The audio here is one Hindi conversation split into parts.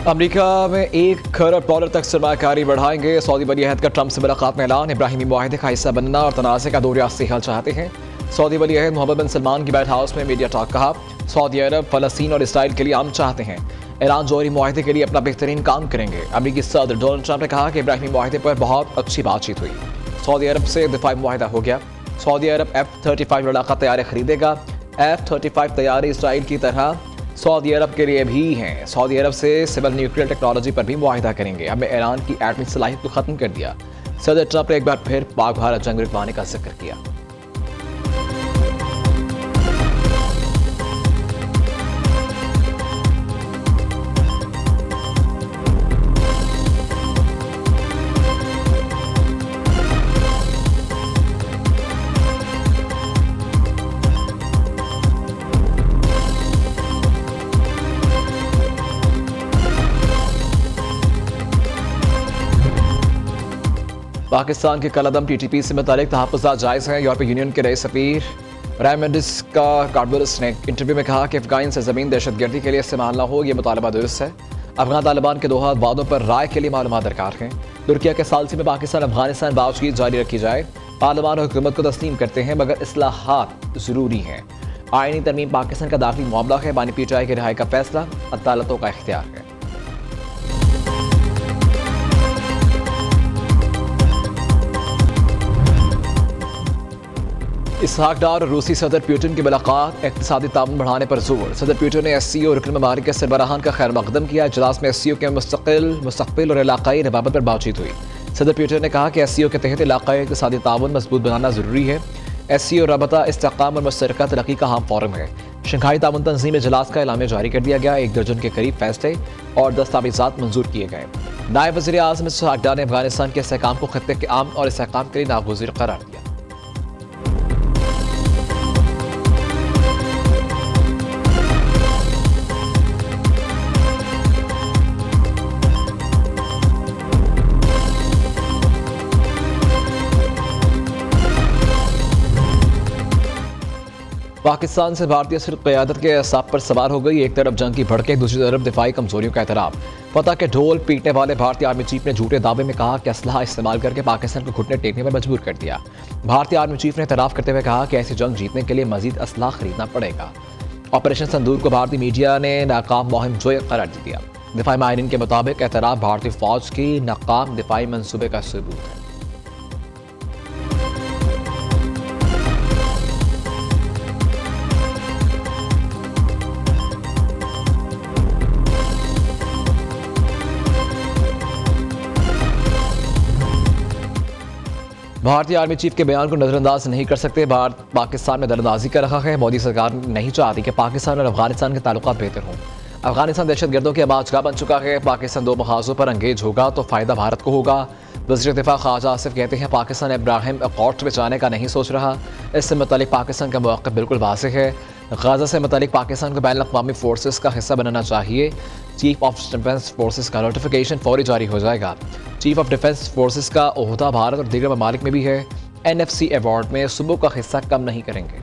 अमेरिका में $1 खरब तक सरमाकारी बढ़ाएंगे। सऊदी वली अहद का ट्रंप से मुलाकात में ऐलान। इब्राहिमी मुआहदे का हिस्सा बनना और तनाज़े का दो रियासती हल चाहते हैं। सऊदी वली अहद मोहम्मद बिन सलमान की व्हाइट हाउस में मीडिया टॉक। कहा, सऊदी अरब फ़लस्तीन और इसराइल के लिए अमन चाहते हैं। ईरान जौहरी मुआहदे के लिए अपना बेहतरीन काम करेंगे। अमेरिकी सदर डोनाल्ड ट्रंप ने कहा कि इब्राहिमी मुआहदे पर बहुत अच्छी बातचीत हुई। सऊदी अरब से दिफाई मुआहदा हो गया। सऊदी अरब F-35 लड़ाका तैयारी खरीदेगा। F-35 तैयारी इसराइल की तरह सऊदी अरब के लिए भी हैं। सऊदी अरब से सिविल न्यूक्लियर टेक्नोलॉजी पर भी मुआहिदा करेंगे। हमने ईरान की एटमी सलाहियत को ख़त्म कर दिया। सदर ट्रंप ने एक बार फिर पाक भारत जंग रुकवाने का जिक्र किया। पाकिस्तान के कलअदम TTP से मुतालिक तहफ़्फ़ुज़ात जायज़ हैं। यूरोपीय यूनियन के नए सफ़ीर रायमेंडिस का कार्डबुलस ने इंटरव्यू में कहा कि अफ़गान से ज़मीन दहशतगर्दी के लिए इस्तेमाल न हो, यह मुतालबा दुरुस्त है। अफ़गान तालिबान के दोहा वादों पर राय के लिए मालूमात दरकार हैं। तुर्किया के सालसी में पाकिस्तान अफ़गानिस्तान बातचीत जारी रखी जाए। पार्लियामान और हुकूमत को तस्लीम करते हैं, मगर इस्लाहात ज़रूरी हैं। आईनी तरमीम पाकिस्तान का दाखिली मामला है। बानी PTI की रिहाई का फैसला अदालतों का इख्तियार है। इसहाक डार और रूसी सदर पुतिन की मुलाकात। इक़्तिसादी ताउन बढ़ाने पर जोर। सदर पुतिन ने SCO रुकन ममालिक के सरबराहान का खैर मकदम किया। इजलास में SCO के मुस्तक़बिल और इलाक़ाई रवाबत पर बातचीत हुई। सदर पुतिन ने कहा कि SCO के तहत इलाक़ाई इक़्तिसादी ताउन मजबूत बनाना ज़रूरी है। SCO रबता इस्तेहकाम और मुश्तरका तरक्की का अहम फोरम है। शंघाई ताउन तंज़ीम इजलास का एलामिया जारी कर दिया गया। 1 दर्जन के करीब फैसले और दस्तावेज़ात मंजूर किए गए। नायब वज़ीर आज़म इसहाक डार ने अफ़गानिस्तान के इस्तेहकाम को खत्ते के अमन और इस्तेहकाम के लिए नागुज़ीर करार दिया। पाकिस्तान से भारतीय सिर्फ क़यादत के असाब पर सवार हो गई। एक तरफ जंग की भड़के, दूसरी तरफ दिफाई कमजोरियों का एतराफ़। पता के ढोल पीटने वाले भारतीय आर्मी चीफ ने झूठे दावे में कहा कि असलहा इस्तेमाल करके पाकिस्तान को घुटने टेकने पर मजबूर कर दिया। भारतीय आर्मी चीफ ने एतराफ़ करते हुए कहा कि ऐसी जंग जीतने के लिए मजीद असलहा खरीदना पड़ेगा। ऑपरेशन संदूर को भारतीय मीडिया ने नाकाम मुहिम जोए करार दे दिया। दिफाई माहिरीन के मुताबिक एतराफ़ भारतीय फ़ौज की नाकाम दिफाई मनसूबे का सबूत है। भारतीय आर्मी चीफ के बयान को नजरअंदाज नहीं कर सकते। भारत पाकिस्तान में दरअंदाजी कर रहा है। मोदी सरकार नहीं चाहती कि पाकिस्तान और अफगानिस्तान के ताल्लुकात बेहतर हों। अफगानिस्तान दहशतगर्दों की आबाजगाह बन चुका है। पाकिस्तान 2 महाजों पर अंगेज होगा तो फ़ायदा भारत को होगा। वज़ीर दिफा ख्वाजा आसिफ कहते हैं पाकिस्तान इब्राहिम अकॉर्ड में जाने का नहीं सोच रहा। इससे मुतालिक पाकिस्तान का मौक़िफ़ बिल्कुल वाज़ेह है। गाज़ा से मुतालिक पाकिस्तान को बैनुल-अक़वामी फ़ोर्सेस का हिस्सा बनाना चाहिए। चीफ ऑफ डिफेंस फोर्सेस का नोटिफिकेशन फौरी जारी हो जाएगा। चीफ ऑफ डिफेंस फोर्सेस का ओहदा भारत और दीगर ममालिक में भी है। NFC अवार्ड में सूबों का हिस्सा कम नहीं करेंगे।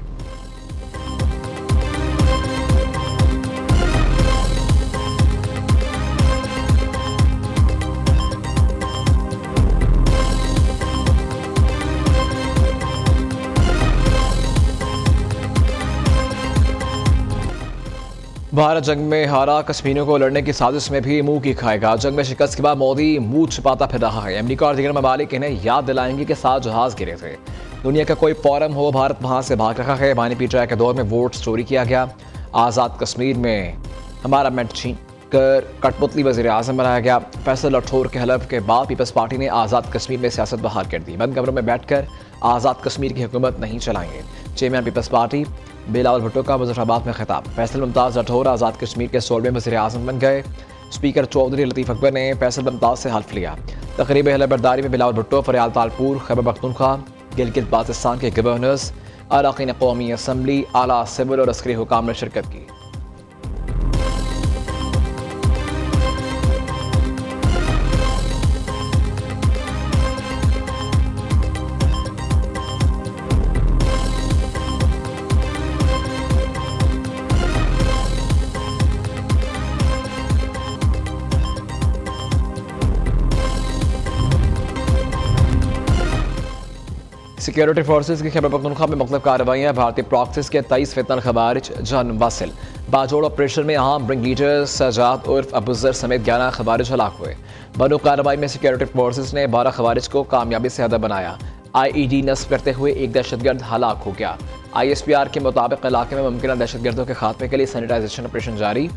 भारत जंग में हारा, कश्मीरियों को लड़ने की साजिश में भी मुंह की खाएगा। जंग में शिकस्त के बाद मोदी मुंह छिपाता फिर रहा है। अमेरिका और दीगर ममालिक इन्हें याद दिलाएंगे कि 7 जहाज गिरे थे। दुनिया का कोई फोरम हो, भारत वहां से भाग रहा है। बानी PTI के दौर में वोट चोरी किया गया। आज़ाद कश्मीर में हमारा मेंट छीन कर कठपुतली वज़ीर आज़म बनाया गया। फैसल राठौर के हलफ के बाद पीपल्स पार्टी ने आज़ाद कश्मीर में सियासत बहाल कर दी। बंद कमरों में बैठकर आज़ाद कश्मीर की हुकूमत नहीं चलाएंगे। Chairman peoples party Bilawal Bhutto का मुजफ्फराबाद में खिताब। फैसल मुमताज़ राठौर आज़ाद कश्मीर के 16वें वज़ीर आज़म बन गए। स्पीकर चौधरी लतीफ़ अकबर ने फैसल मुमताज़ से हल्फ लिया। तकरीब हलफबरदारी में बिलावल भुट्टो, फरियाल तालपुर, खैबर पख्तूनख्वा, गिलगित बाल्तिस्तान के गवर्नर्स, अरकान कौमी असम्बली, आला सिविल और अस्करी हुकाम ने शिरकत की। सिक्योरिटी फोर्सेज की खैबर पख्तूनख्वा में मुख्तलिफ कार्रवाइयाँ। भारतीय प्रॉक्सिस के 23 फितन खवारिज जन वासिल बाजोड़ ऑपरेशन में अहम रिंग लीडर सजाद उर्फ अबूजर समेत 11 खवारिज हलाक हुए। बनो कार्रवाई में सिक्योरिटी फोर्सेज ने 12 खवारिज को कामयाबी से हदफ बनाया। IED नस्ब करते हुए एक दहशतगर्द हलाक हो गया। ISPR के मुताबिक इलाके में मुमकिन दहशतगर्दों के खात्मे के लिए सैनिटाइजेशन ऑपरेशन जारी।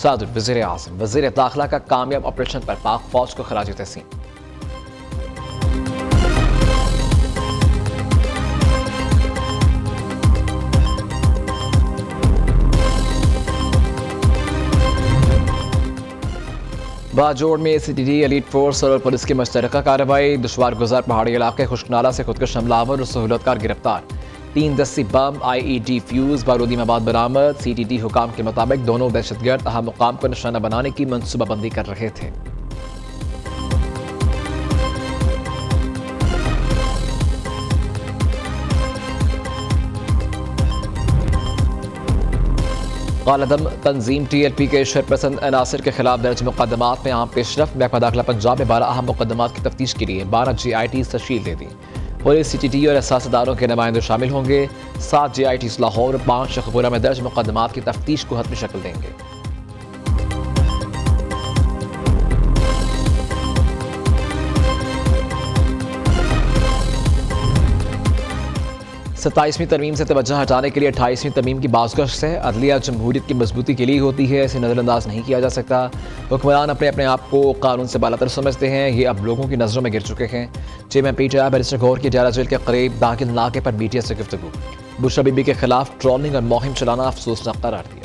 सादर वज़ीर आज़म वज़ीर दाखिला का कामयाब ऑपरेशन पर पाक फौज को खराज तहसीन। बाजोड़ में CTD एलीट फोर्स और पुलिस की मुश्तरका कार्रवाई। दुश्वार गुजार पहाड़ी इलाके खुश्कनाला से खुदकुश हमलावर और सहूलतकार गिरफ्तार। 3 देसी बम IED फ्यूज बारूदी मवाद बरामद। CTD हुकाम के मुताबिक दोनों दहशतगर्द अहम मुकाम को निशाना बनाने की मनसूबाबंदी कर रहे थे। कालदम तंजीम TLP के शरपसंद अनासर के खिलाफ दर्ज मुकदमात में आम पेशरफ। महकमा दाखिला पंजाब में 12 अहम मुकदमात की तफ्तीश के लिए 12 GITs तश्कील दे दी। पुलिस CTD और एहसासदारों के नुमाइंदे शामिल होंगे। 7 GITs लाहौर और 5 शेखपुरा में दर्ज मुकदमात की तफ्तीश को हतमी शक्ल देंगे। 27वीं तरमीम से तवज्जो हटाने के लिए 28वीं तरमीम की बाज़गश्त है। अदलिया जमहूरियत की मजबूती के लिए होती है, इसे नज़रअंदाज नहीं किया जा सकता। हुक्मरान अपने आप को कानून से बालातर समझते हैं, ये अब लोगों की नज़रों में गिर चुके हैं। चेयरमैन PTI बैरिस्टर गौहर की डेरा जेल के करीब दाखिल इलाके पर BTS से गुफ्तगू। बुशरा बीबी के खिलाफ ट्रोलिंग और मुहिम चलाना अफसोसनाक करार दिया।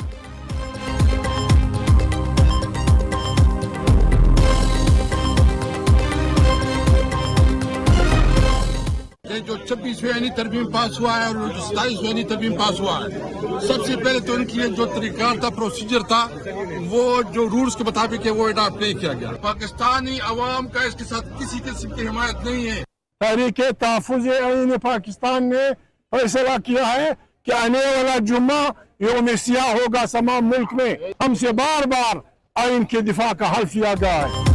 जो 26वीं तरमीम पास हुआ है और जो 27वीं तरमीम पास हुआ है, सबसे पहले तो उनके लिए जो तरीका था, प्रोसीजर था, वो जो रूल्स के मुताबिक है वो अडॉप्ट नहीं किया गया। पाकिस्तानी अवाम का इसके साथ किसी किस्म की हिमायत नहीं है। तहरीक तहफ़्फ़ुज़ आईन पाकिस्तान ने फैसला किया है कि आने वाला जुम्मा यौम सियाह होगा तमाम मुल्क में। हमसे बार बार आइन के दिफा का हल्फ किया गया है।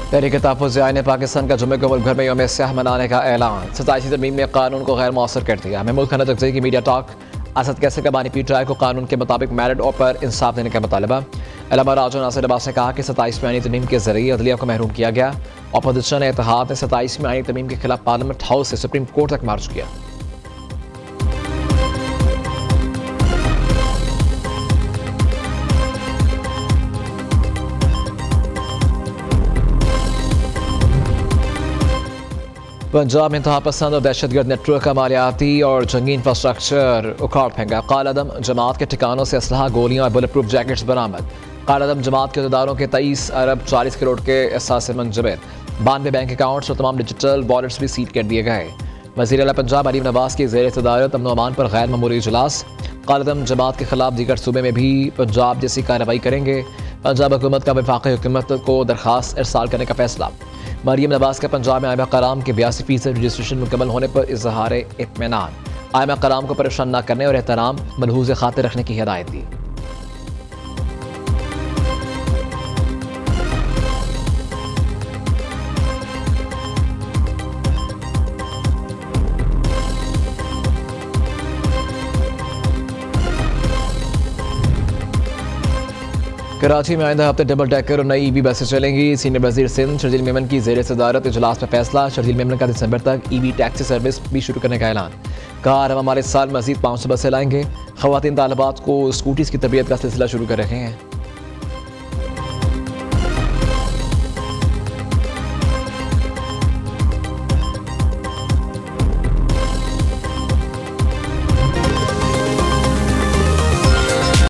तहरीक तहफ़्फ़ुज़ आईन पाकिस्तान का जुम्मे को मुल्क भर में यौम सियाह मनाने का ऐलान। 27वीं तरमीम ने कानून को गैर मौसर कर दिया। महमूद खान जगजई की मीडिया टॉक। असद कैसर का बानी PTI को कानून के मुताबिक मेरिट पर इंसाफ देने का मुतालबा। अल्लामा राजो नासिर अब्बास ने कहा कि 27वीं आईनी तरमीम के जरिए अदलिया को महरूम किया गया। अपोजिशन इत्तेहाद ने 27वीं आईनी तरमीम के खिलाफ पार्लियामेंट हाउस से सुप्रीम कोर्ट तक मार्च किया। पंजाब में इंतहा पसंद और दहशतगर्द नेटवर्क का मालियाती और जंगी इंफ्रास्ट्रक्चर उखाड़ फेंका। कालदम जमात के ठिकानों से असलहा, गोलियां और बुलेट प्रूफ जैकेट्स बरामद। कालदम जमात के अहदेदारों के 23 अरब 40 करोड़ के एहसास मंजमद। 92 बैंक अकाउंट्स और तमाम डिजिटल वॉलेट्स भी सील कर दिए गए। वज़ीर आला पंजाब अरीफ नवाज की ज़ेर सदारत अमन अमान पर गैर मामूली इजलास। कालदम जमात के खिलाफ दीगर सूबे में भी पंजाब जैसी कार्रवाई करेंगे। पंजाब हुकूमत का वफाकी हुकूमत को दरख्वास्त इरसाल करने का फैसला। मरियम नवाज का पंजाब में आइमा कराम के 82% रजिस्ट्रेशन मुकम्मल होने पर इजहार इत्मीनान। आइमा कराम को परेशान न करने और एहतराम मलहूज़ खातिर रखने की हिदायत दी। कराची में आइंदा हफ्ते डबल डेकर और नई EV बसें चलेंगी। सीनियर वजीर सिंध शर्जील मेमन की ज़ेर सदारत इजलास में फैसला। शर्जील मेमन का दिसंबर तक EV टैक्सी सर्विस भी शुरू करने का ऐलान। कहा हम हमारे साल मजीद 500 बसें लाएंगे। ख़वातीन तालिबात को स्कूटीज़ की तरबियत का सिलसिला शुरू कर रहे हैं।